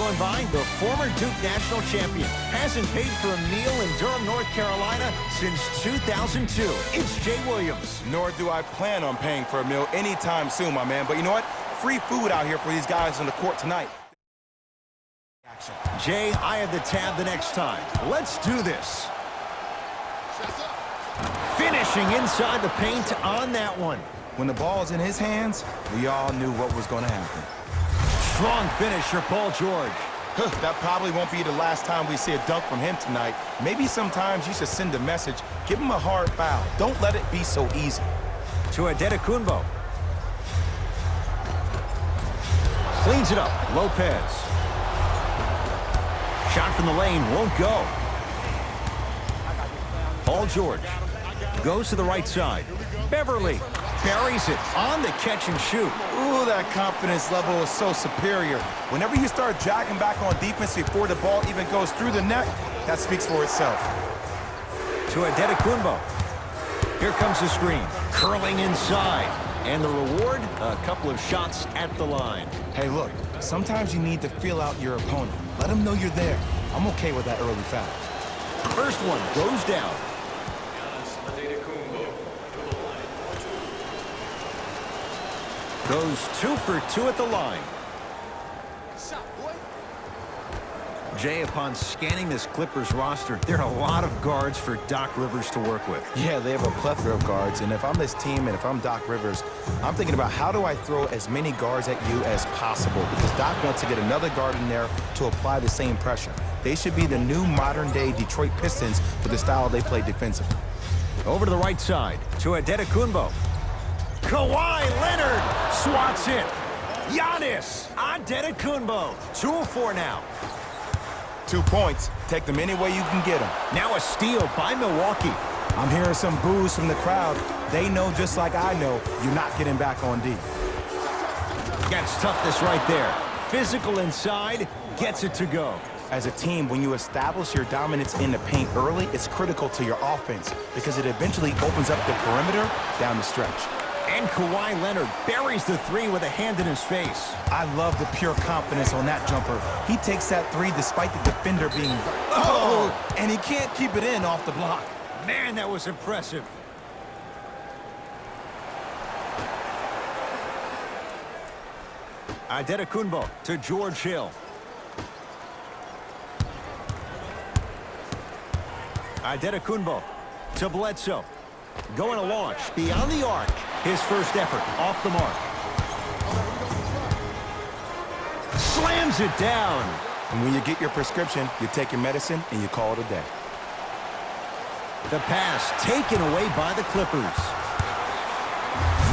joined by the former Duke national champion. Hasn't paid for a meal in Durham, North Carolina since 2002. It's Jay Williams. Nor do I plan on paying for a meal anytime soon, my man. But you know what? Free food out here for these guys on the court tonight. Jay, I have the tab the next time. Let's do this. Finishing inside the paint on that one. When the ball's in his hands, we all knew what was going to happen. Strong finisher, Paul George. That probably won't be the last time we see a dunk from him tonight. Maybe sometimes you should send a message. Give him a hard foul. Don't let it be so easy. To Adetokunbo. Cleans it up. Lopez. Shot from the lane won't go. Paul George goes to the right side. Beverly buries it on the catch and shoot. Ooh, that confidence level is so superior. Whenever you start jogging back on defense before the ball even goes through the net, that speaks for itself. To Adetokunbo. Here comes the screen. Curling inside. And the reward, a couple of shots at the line. Hey, look, sometimes you need to feel out your opponent. Let them know you're there. I'm okay with that early foul. First one goes down. Goes 2 for 2 at the line. Jay, upon scanning this Clippers roster, there are a lot of guards for Doc Rivers to work with. Yeah, they have a plethora of guards, and if I'm this team and if I'm Doc Rivers, I'm thinking about how do I throw as many guards at you as possible, because Doc wants to get another guard in there to apply the same pressure. They should be the new modern-day Detroit Pistons with the style they play defensively. Over to the right side, to Adetokunbo. Kawhi Leonard swats it. Giannis Adetokunbo, 2 of 4 now. 2 points. Take them any way you can get them. Now a steal by Milwaukee. I'm hearing some boos from the crowd. They know just like I know you're not getting back on D. Gets toughness right there. Physical inside, gets it to go. As a team, when you establish your dominance in the paint early, it's critical to your offense because it eventually opens up the perimeter down the stretch. And Kawhi Leonard buries the 3 with a hand in his face. I love the pure confidence on that jumper. He takes that 3 despite the defender being... Oh! And he can't keep it in off the block. Man, that was impressive. Adetokunbo to George Hill. Adetokunbo to Bledsoe. Going to launch beyond the arc. His first effort off the mark. Slams it down. And when you get your prescription, you take your medicine and you call it a day. The pass taken away by the Clippers.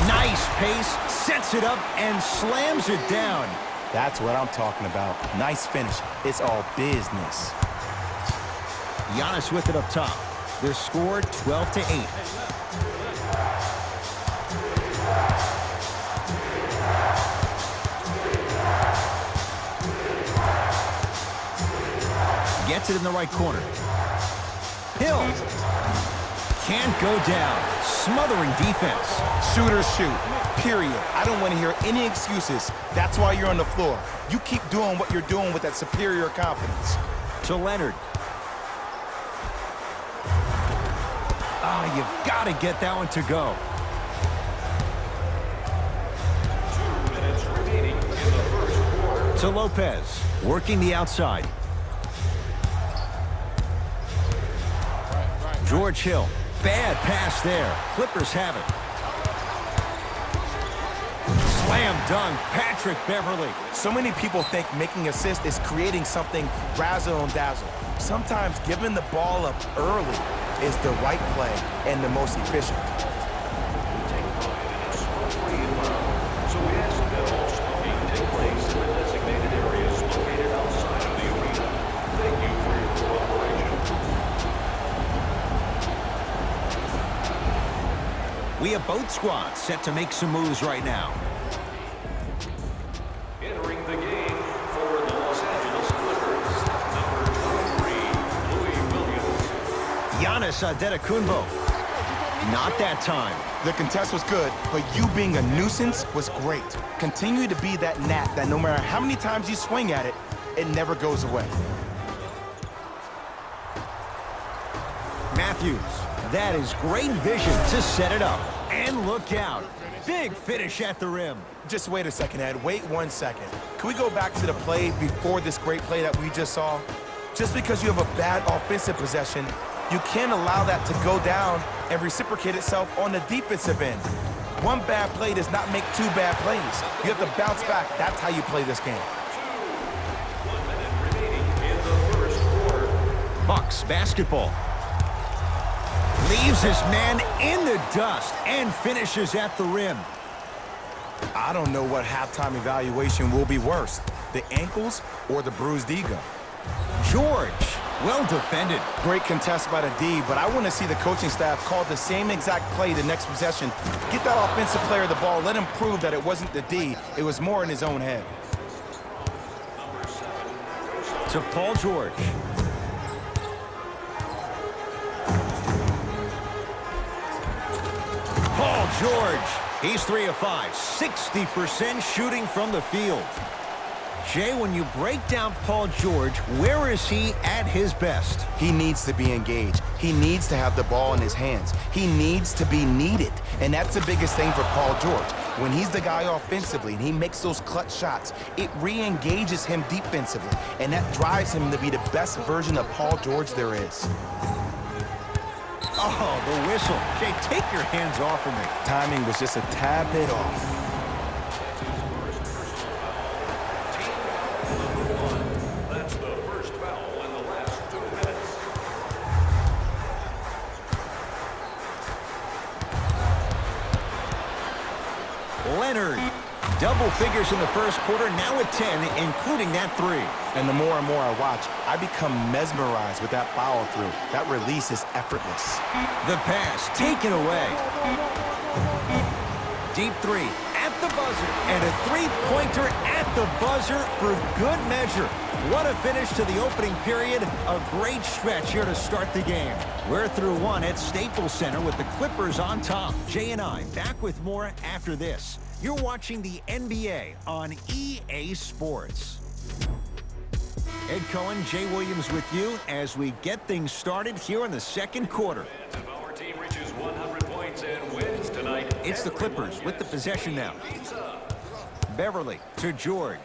Nice pace, sets it up and slams it down. That's what I'm talking about. Nice finish. It's all business. Giannis with it up top. Their score 12-8. Gets it in the right corner. Hill can't go down. Smothering defense. Shooters shoot, period. I don't want to hear any excuses. That's why you're on the floor. You keep doing what you're doing with that superior confidence. To Leonard. You've got to get that one to go. 2 minutes remaining in the first quarter. To Lopez, working the outside. George Hill, bad pass there. Clippers have it. Slam dunk, Patrick Beverly. So many people think making assists is creating something razzle and dazzle. Sometimes giving the ball up early is the right play and the most efficient. So we ask that all smoking take place in the designated areas located outside of the arena. Thank you for your cooperation. We have both squads set to make some moves right now. Entering the game for the Los Angeles Clippers, number 23, Louis Williams. Giannis Adetokunbo. Not that time. The contest was good, but you being a nuisance was great. Continue to be that gnat that no matter how many times you swing at it, it never goes away. Matthews, that is great vision to set it up. And look out. Big finish at the rim. Just wait a second, Ed. Wait 1 second. Can we go back to the play before this great play that we just saw? Just because you have a bad offensive possession, you can't allow that to go down and reciprocate itself on the defensive end. One bad play does not make two bad plays. You have to bounce back. That's how you play this game. 1 minute remaining in the first quarter. Bucks basketball. Leaves his man in the dust and finishes at the rim. I don't know what halftime evaluation will be worse, the ankles or the bruised ego. George, well defended. Great contest by the D, but I want to see the coaching staff call the same exact play the next possession. Get that offensive player the ball. Let him prove that it wasn't the D. It was more in his own head. To Paul George. Paul George. He's 3 of 5, 60% shooting from the field. Jay, when you break down Paul George, where is he at his best? He needs to be engaged. He needs to have the ball in his hands. He needs to be needed. And that's the biggest thing for Paul George. When he's the guy offensively and he makes those clutch shots, it re-engages him defensively. And that drives him to be the best version of Paul George there is. Oh, the whistle. Jay, take your hands off of me. Timing was just a tad bit off. That's the first foul in the last 2 minutes. Leonard. Double figures in the first quarter, now at 10, including that 3. And the more and more I watch, I become mesmerized with that follow-through. That release is effortless. The pass taken away. Deep 3 at the buzzer. And a three-pointer at the buzzer for good measure. What a finish to the opening period. A great stretch here to start the game. We're through 1 at Staples Center with the Clippers on top. Jay and I back with more after this. You're watching the NBA on EA Sports. Ed Cohen, Jay Williams with you as we get things started here in the second quarter. If our team reaches 100 points and wins tonight, It's the Clippers with the possession now. Beverly to George.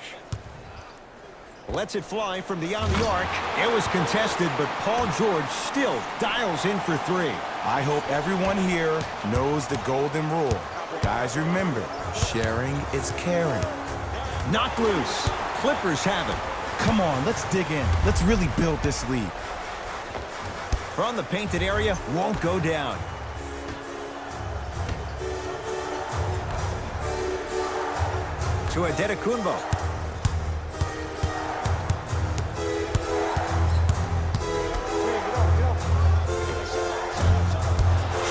Lets it fly from beyond the arc. It was contested, but Paul George still dials in for 3. I hope everyone here knows the golden rule. Guys, remember, sharing is caring. Knocked loose. Clippers have it. Come on, let's dig in. Let's really build this lead. From the painted area, won't go down. To Adetokunbo.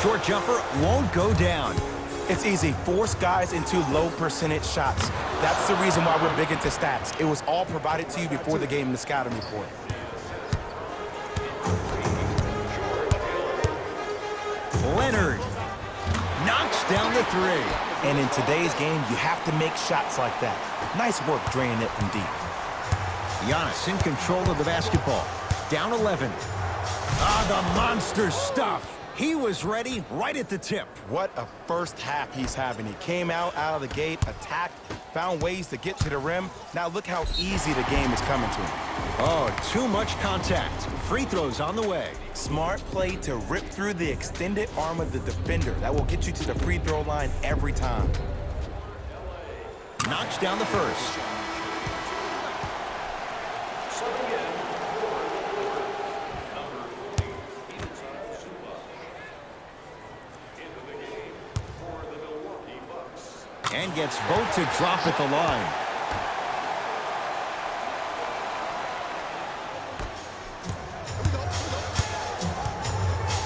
Short jumper won't go down. It's easy. Force guys into low percentage shots. That's the reason why we're big into stats. It was all provided to you before the game in the scouting report. Leonard knocks down the 3. And in today's game, you have to make shots like that. Nice work draining it from deep. Giannis in control of the basketball. Down 11. Ah, the monster stuff. He was ready right at the tip. What a first half he's having. He came out of the gate, attacked, found ways to get to the rim. Now look how easy the game is coming to him. Oh, too much contact. Free throws on the way. Smart play to rip through the extended arm of the defender. That will get you to the free throw line every time. Knocks down the first. And gets both to drop at the line.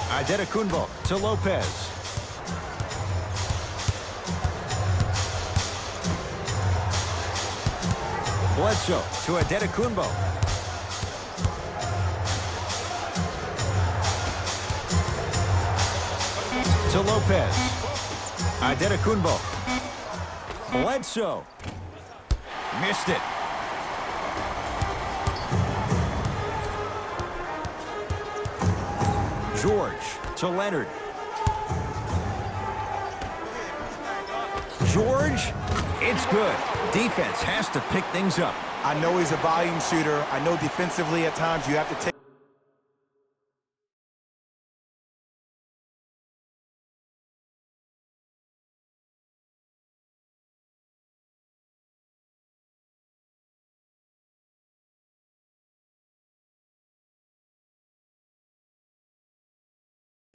Adetokunbo to Lopez. Bledsoe to Adetokunbo. To Lopez. Adetokunbo. Bledsoe. Missed it. George to Leonard. George, it's good. Defense has to pick things up. I know he's a volume shooter. I know defensively at times you have to take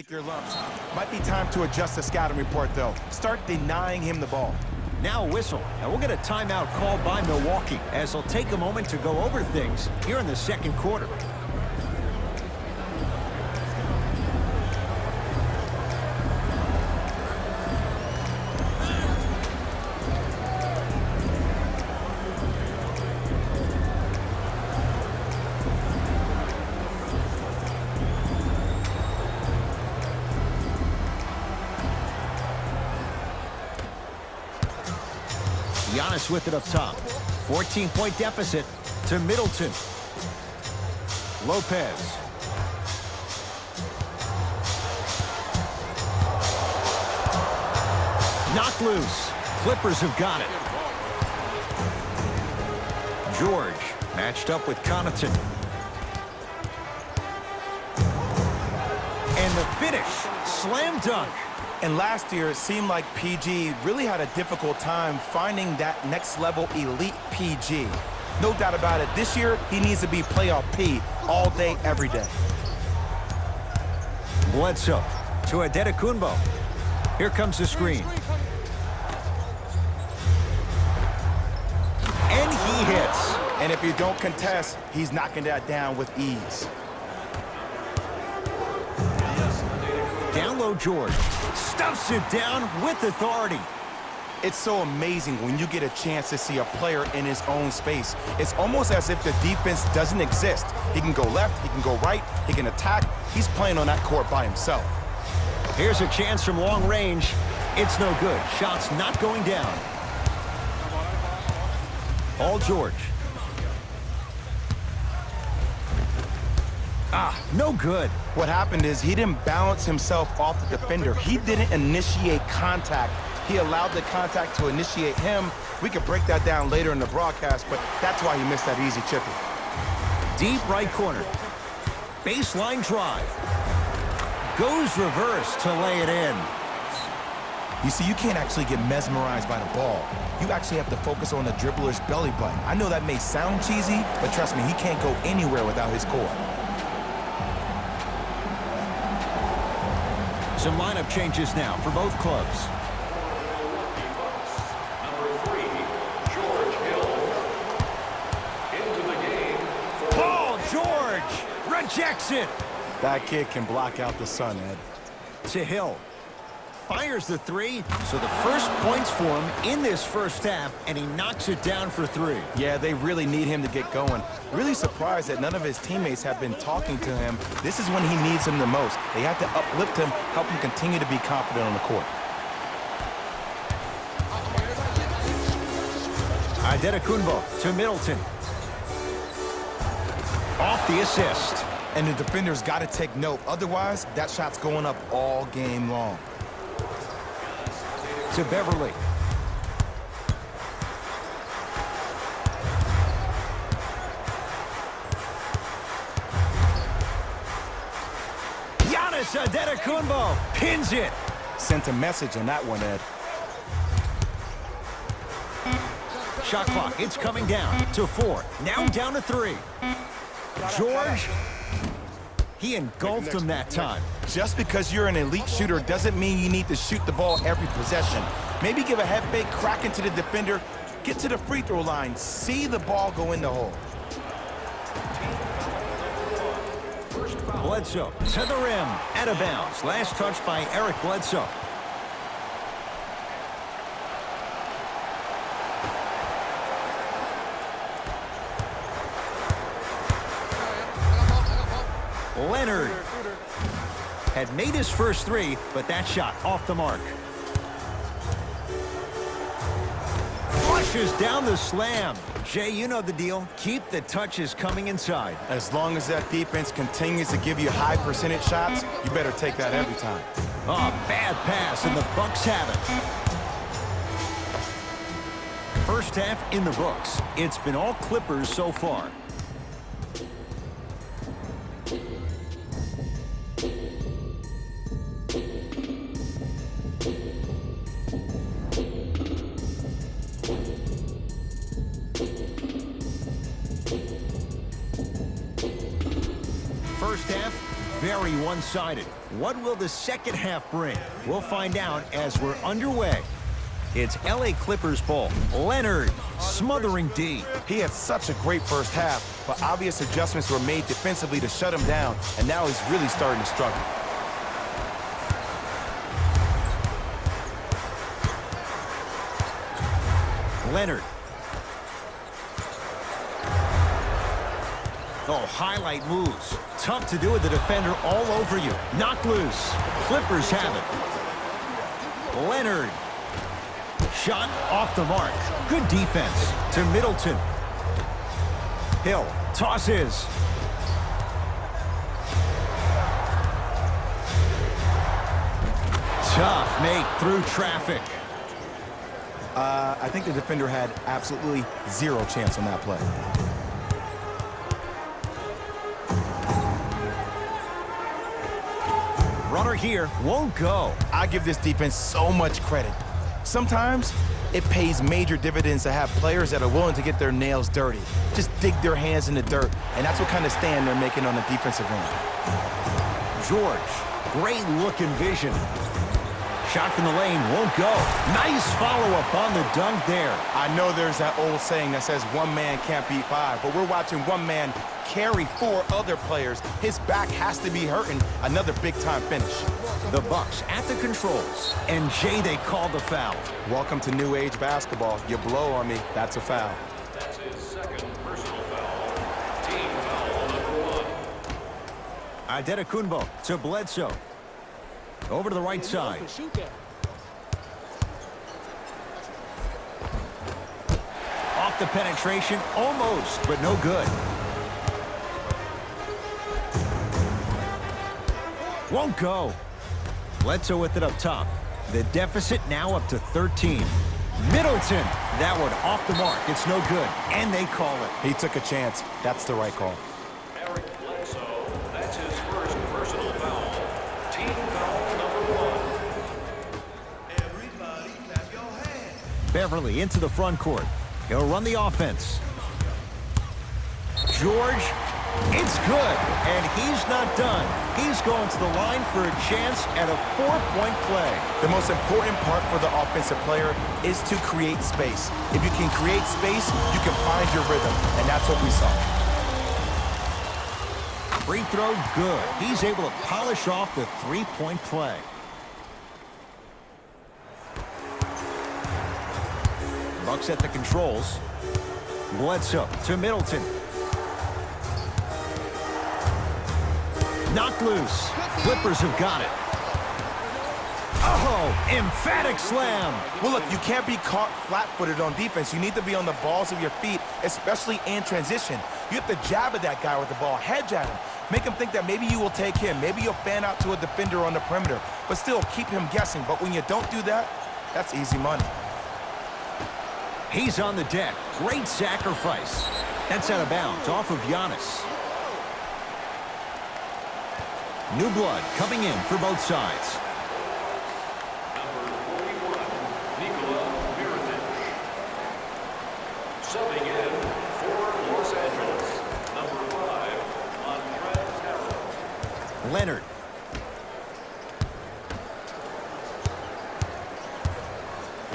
your lumps. Might be time to adjust the scouting report, though. Start denying him the ball. Now a whistle, and we'll get a timeout called by Milwaukee as they'll take a moment to go over things here in the second quarter. Giannis with it up top. 14-point deficit to Middleton. Lopez. Knocked loose. Clippers have got it. George matched up with Connaughton. And the finish. Slam dunk. And last year, it seemed like PG really had a difficult time finding that next-level elite PG. No doubt about it, this year, he needs to be playoff P all day, every day. Bledsoe to Adetokunbo. Here comes the screen. And he hits. And if you don't contest, he's knocking that down with ease. Down low, George. Stuffs it down with authority. It's so amazing when you get a chance to see a player in his own space. It's almost as if the defense doesn't exist. He can go left, he can go right, he can attack. He's playing on that court by himself. Here's a chance from long range. It's no good. Shot's not going down. Paul George. No good. What happened is he didn't balance himself off the defender. He didn't initiate contact. He allowed the contact to initiate him. We could break that down later in the broadcast, but that's why he missed that easy chippy. Deep right corner. Baseline drive. Goes reverse to lay it in. You see, you can't actually get mesmerized by the ball. You actually have to focus on the dribbler's belly button. I know that may sound cheesy, but trust me, he can't go anywhere without his core. Some lineup changes now for both clubs. Number 3, George Hill. Into the game. Paul George rejects it. That kid can block out the sun, Ed. To Hill. Fires the three, so the first points for him in this first half, and he knocks it down for 3. Yeah, they really need him to get going. Really surprised that none of his teammates have been talking to him. This is when he needs him the most. They have to uplift him, help him continue to be confident on the court. Adetokunbo to Middleton. Off the assist. And the defender's got to take note. Otherwise, that shot's going up all game long. To Beverly. Giannis Adetokunbo pins it. Sent a message on that one, Ed. Shot clock, it's coming down to 4. Now down to 3. George, he engulfed him that time. Just because you're an elite shooter doesn't mean you need to shoot the ball every possession. Maybe give a head fake, crack into the defender, get to the free throw line, see the ball go in the hole. Bledsoe to the rim, out of bounds. Last touch by Eric Bledsoe. Leonard had made his first 3, but that shot off the mark. Flush Dishes down the slam. Jay, you know the deal. Keep the touches coming inside. As long as that defense continues to give you high percentage shots, you better take that every time. Oh, bad pass, and the Bucks have it. First half in the books. It's been all Clippers so far. First half, very one-sided. What will the second half bring? We'll find out as we're underway. It's LA Clippers ball. Leonard smothering D. He had such a great first half, but obvious adjustments were made defensively to shut him down, and now he's really starting to struggle. Leonard. Oh, highlight moves. Tough to do with the defender all over you. Knocked loose. Clippers have it. Leonard. Shot off the mark. Good defense to Middleton. Hill tosses. Tough make through traffic. I think the defender had absolutely zero chance on that play. Runner here won't go. I give this defense so much credit. Sometimes it pays major dividends to have players that are willing to get their nails dirty, just dig their hands in the dirt, and that's what kind of stand they're making on the defensive end. George, great look and vision. Shot from the lane won't go. Nice follow-up on the dunk there. I know there's that old saying that says one man can't beat five, but we're watching one man carry four other players. His back has to be hurting. Another big-time finish. The Bucks at the controls, and Jay, they called the foul. Welcome to new age basketball. You blow on me, that's a foul. That's his second personal foul. Team foul number 1. Adetokunbo to Bledsoe. Over to the right side. Off the penetration, almost, but no good. Won't go. Bledsoe with it up top. The deficit now up to 13. Middleton, that one off the mark. It's no good, and they call it. He took a chance. That's the right call. Eric Bledsoe, that's his first personal foul. Team foul number 1. Everybody clap your hands. Beverly into the front court. He'll run the offense. George, it's good, and he's not done. He's going to the line for a chance at a 4-point play. The most important part for the offensive player is to create space. If you can create space, you can find your rhythm, and that's what we saw. Free throw, good. He's able to polish off the 3-point play. Bucks at the controls. Bledsoe to Middleton. Knocked loose. Clippers have got it. Oh, emphatic slam. Well, look, you can't be caught flat-footed on defense. You need to be on the balls of your feet, especially in transition. You have to jab at that guy with the ball, hedge at him. Make him think that maybe you will take him. Maybe you'll fan out to a defender on the perimeter, but still keep him guessing. But when you don't do that, that's easy money. He's on the deck. Great sacrifice. That's out of bounds, off of Giannis. New blood coming in for both sides. Number 41, Nikola Mirotic. Subbing in for Los Angeles, number 5, Montrezl Harrell. Leonard.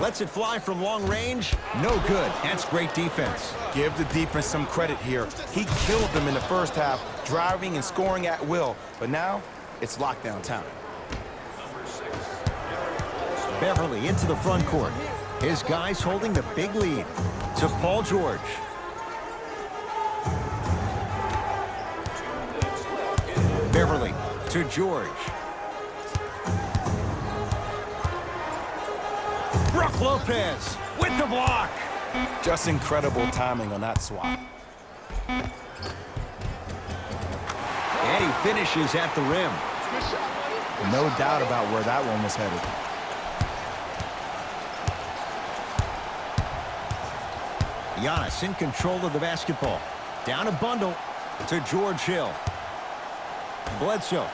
Lets it fly from long range. No good. That's great defense. Give the defense some credit here. He killed them in the first half, driving and scoring at will. But now, it's lockdown time. Number 6, Beverly into the front court. His guys holding the big lead. To Paul George. Beverly to George. Brook Lopez with the block. Just incredible timing on that swat. And he finishes at the rim. No doubt about where that one was headed. Giannis in control of the basketball. Down a bundle to George Hill. Bledsoe.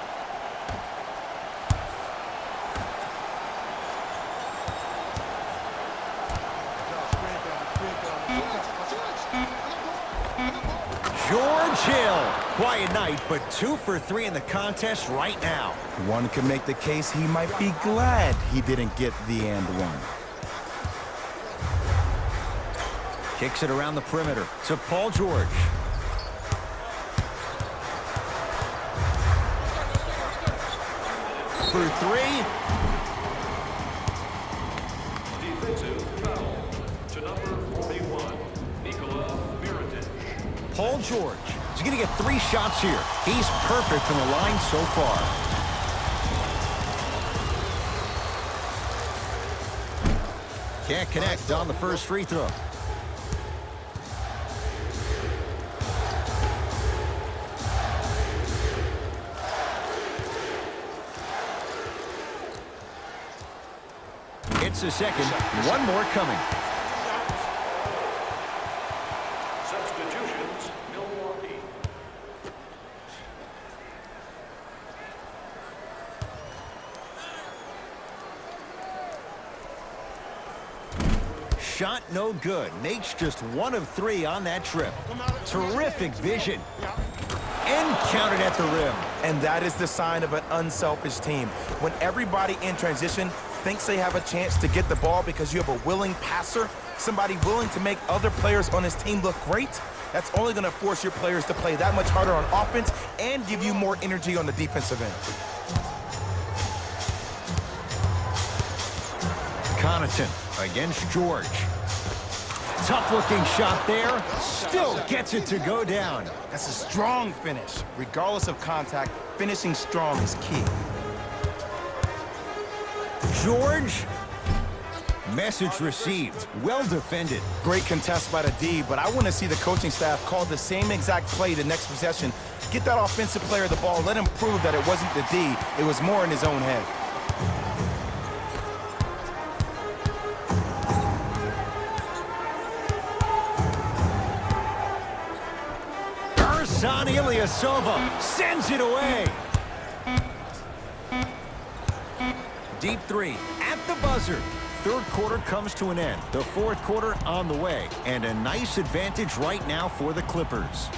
George Hill. Quiet night, but 2 for 3 in the contest right now. One can make the case he might be glad he didn't get the and one. Kicks it around the perimeter to Paul George. For 3. Defensive foul to number 41, Nikola Mirotic. Paul George is going to get 3 shots here. He's perfect from the line so far. Can't connect on the first free throw. It's a second. One more coming. Substitutions, Milwaukee. Shot no good. Makes just 1 of 3 on that trip. Terrific vision. And counted at the rim. And that is the sign of an unselfish team. When everybody in transition thinks they have a chance to get the ball because you have a willing passer, somebody willing to make other players on his team look great, that's only going to force your players to play that much harder on offense and give you more energy on the defensive end. Connaughton against George. Tough-looking shot there. Still gets it to go down. That's a strong finish. Regardless of contact, finishing strong is key. George. Message received. Well defended. Great contest by the D, but I want to see the coaching staff call the same exact play the next possession. Get that offensive player the ball. Let him prove that it wasn't the D. It was more in his own head. Ersan Ilyasova sends it away. Deep 3 at the buzzer. Third quarter comes to an end. The fourth quarter on the way. And a nice advantage right now for the Clippers.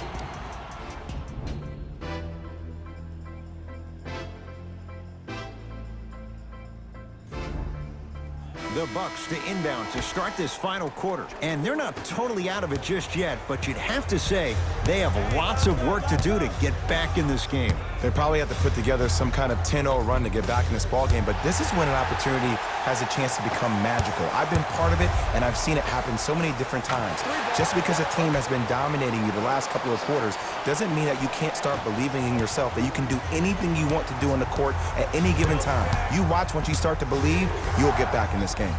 The Bucks to inbound to start this final quarter. And they're not totally out of it just yet, but you'd have to say they have lots of work to do to get back in this game. They probably have to put together some kind of 10-0 run to get back in this ball game, but this is when an opportunity has a chance to become magical. I've been part of it, and I've seen it happen so many different times. Just because a team has been dominating you the last couple of quarters doesn't mean that you can't start believing in yourself, that you can do anything you want to do on the court at any given time. You watch, once you start to believe, you'll get back in this game.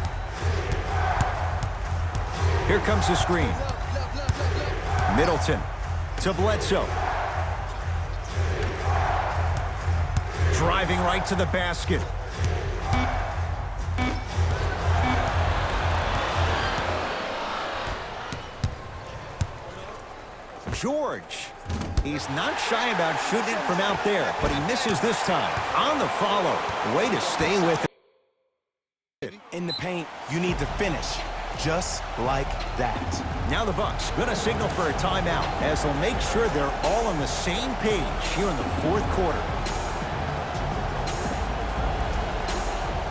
Here comes the screen. Middleton to Bledsoe. Driving right to the basket. George. He's not shy about shooting it from out there, but he misses this time. On the follow. Way to stay with it. In the paint, you need to finish. Just like that. Now the Bucks going to signal for a timeout as they'll make sure they're all on the same page here in the fourth quarter.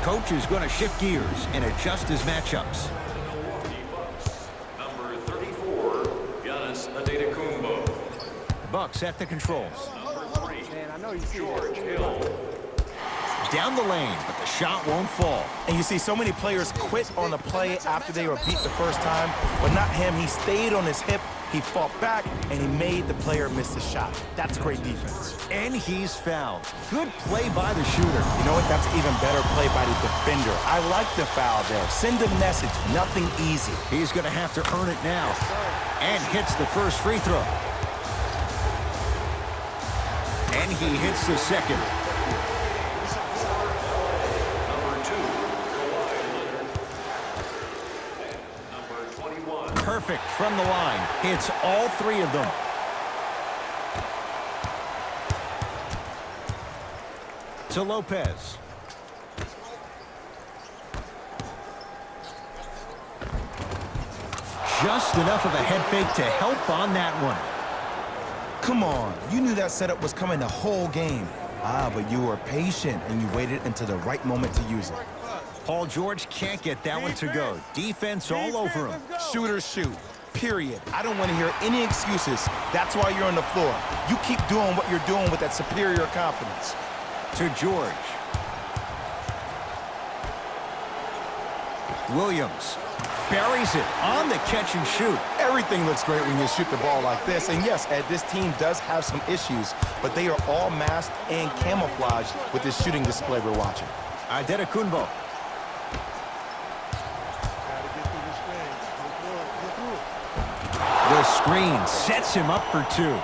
Coach is going to shift gears and adjust his matchups. Milwaukee Bucks, number 34, Giannis Antetokounmpo. Bucks at the controls. Number 3, George Hill. Down the lane, but the shot won't fall. And you see so many players quit on the play after they were beat the first time, but not him. He stayed on his hip, He fought back, and he made the player miss the shot. That's great defense. And he's fouled. Good play by the shooter. You know what? That's even better play by the defender. I like the foul there. Send a message. Nothing easy. He's going to have to earn it now. And hits the first free throw. And he hits the second. Number 2, Kawhi Leonard. Number 21. Perfect from the line. Hits all three of them. To Lopez. Just enough of a head fake to help on that one. Come on. You knew that setup was coming the whole game. But you were patient, and you waited until the right moment to use it. Paul George can't get that one to go. Defense all over him. Shooters shoot. Period. I don't want to hear any excuses. That's why you're on the floor. You keep doing what you're doing with that superior confidence. To George. Williams buries it on the catch and shoot. Everything looks great when you shoot the ball like this. And yes, Ed, this team does have some issues, but they are all masked and camouflaged with this shooting display we're watching. Adetokunbo. The screen sets him up for two.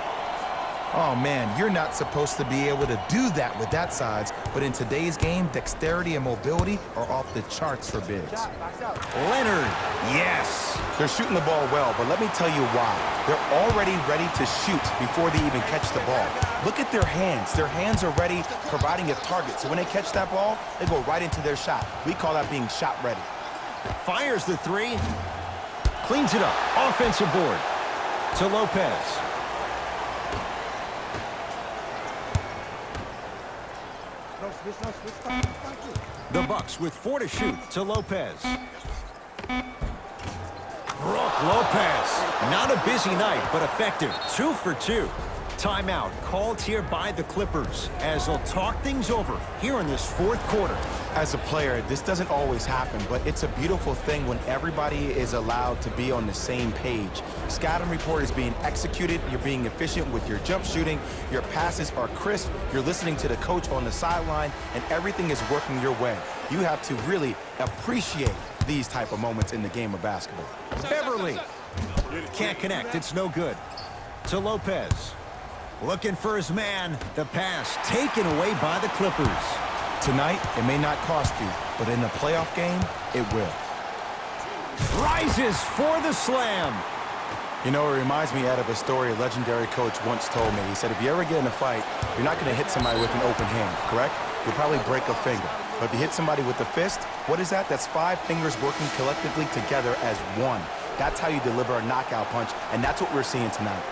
Oh, man, you're not supposed to be able to do that with that size, but in today's game, dexterity and mobility are off the charts for bigs. Leonard, yes. They're shooting the ball well, but let me tell you why. They're already ready to shoot before they even catch the ball. Look at their hands. Their hands are ready, providing a target. So when they catch that ball, they go right into their shot. We call that being shot ready. Fires the three. Cleans it up. Offensive board. To Lopez. The Bucks with 4 to shoot. To Lopez. Brook Lopez. Not a busy night, but effective. 2 for 2. Timeout called here by the Clippers as they'll talk things over here in this fourth quarter. As a player, this doesn't always happen, but it's a beautiful thing when everybody is allowed to be on the same page. Scouting report is being executed, you're being efficient with your jump shooting, your passes are crisp, you're listening to the coach on the sideline, and everything is working your way. You have to really appreciate these type of moments in the game of basketball. Beverly can't connect. It's no good. To Lopez. Looking for his man. The pass taken away by the Clippers. Tonight, it may not cost you, but in a playoff game, it will. Rises for the slam. You know, it reminds me, Ed, of a story a legendary coach once told me. He said, if you ever get in a fight, you're not going to hit somebody with an open hand, correct? You'll probably break a finger. But if you hit somebody with a fist, what is that? That's 5 fingers working collectively together as one. That's how you deliver a knockout punch, and that's what we're seeing tonight.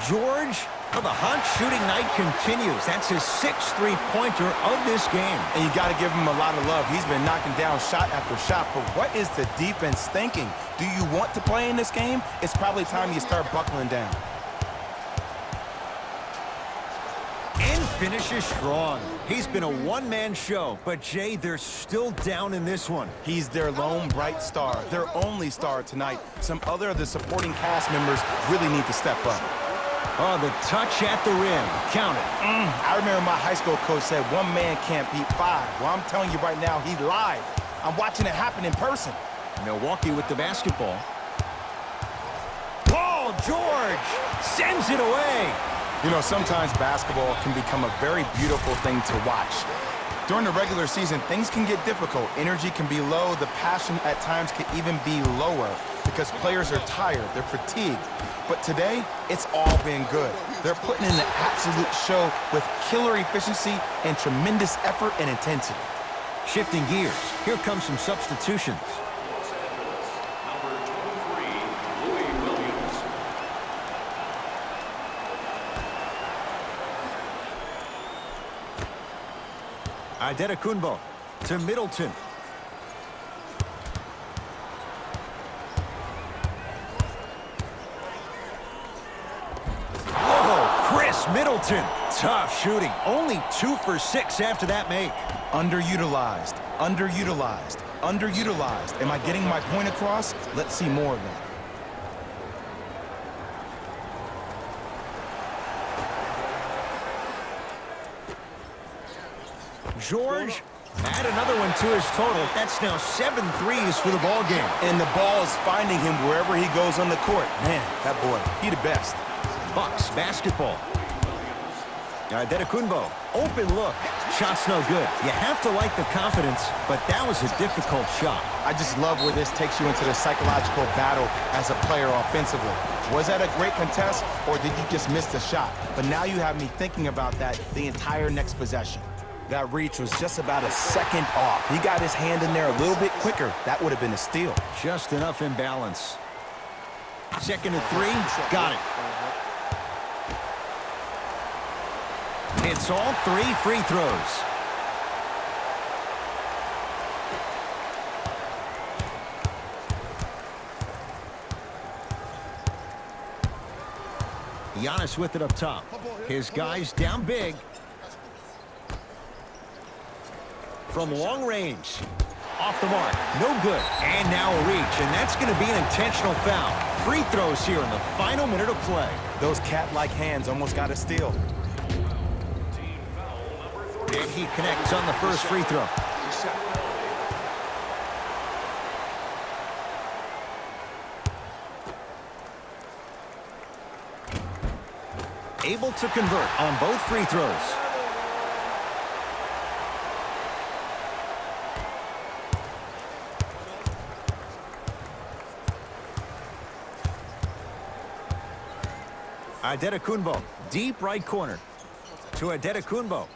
George, well, the hot shooting night continues. That's his 6th three-pointer of this game. And you got to give him a lot of love. He's been knocking down shot after shot. But what is the defense thinking? Do you want to play in this game? It's probably time you start buckling down. And finishes strong. He's been a one-man show, but Jay, they're still down in this one. He's their lone bright star, their only star tonight. Some other of the supporting cast members really need to step up. Oh, the touch at the rim. Count it. I remember my high school coach said 1 man can't beat 5. Well, I'm telling you right now, he lied. I'm watching it happen in person. Milwaukee with the basketball. Paul George sends it away. You know, sometimes basketball can become a very beautiful thing to watch. During the regular season, things can get difficult. Energy can be low. The passion at times can even be lower because players are tired. They're fatigued. But today, it's all been good. They're putting in an absolute show with killer efficiency and tremendous effort and intensity. Shifting gears, here comes some substitutions. Los Angeles, number 23, Louis Williams. Adetokunbo to Middleton. Middleton, tough shooting. Only 2 for 6 after that make. Underutilized, underutilized. Underutilized. Am I getting my point across? Let's see more of that. George, add another one to his total. That's now 7 threes for the ball game. And the ball is finding him wherever he goes on the court. Man, that boy, he the best. Bucks basketball. Antetokounmpo, open look. Shot's no good. You have to like the confidence, but that was a difficult shot. I just love where this takes you into the psychological battle as a player offensively. Was that a great contest, or did you just miss the shot? But now you have me thinking about that the entire next possession. That reach was just about a second off. He got his hand in there a little bit quicker. That would have been a steal. Just enough imbalance. Second and 3, got it. It's all 3 free throws. Giannis with it up top. His guys down big. From long range. Off the mark. No good. And now a reach. And that's going to be an intentional foul. Free throws here in the final minute of play. Those cat-like hands almost got a steal. And he connects on the first free throw. Able to convert on both free throws. Antetokounmpo, deep right corner. To Antetokounmpo.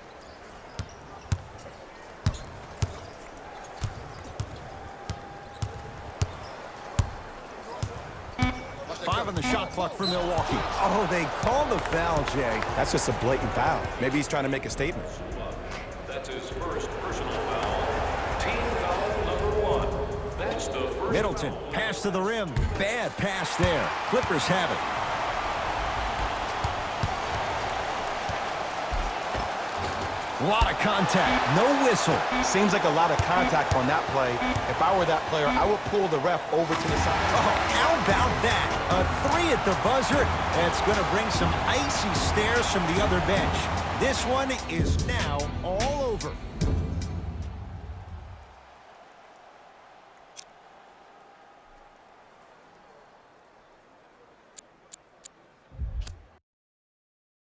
Five on the shot clock for Milwaukee. Oh, they called the foul, Jay. That's just a blatant foul. Maybe he's trying to make a statement. That's his first personal foul. Team foul number 1. That's the first Middleton, foul. pass to the rim. Bad pass there. Clippers have it. A lot of contact, no whistle. Seems like a lot of contact on that play. If I were that player, I would pull the ref over to the side. Oh, how about that? A 3 at the buzzer. That's going to bring some icy stares from the other bench. This one is now all over.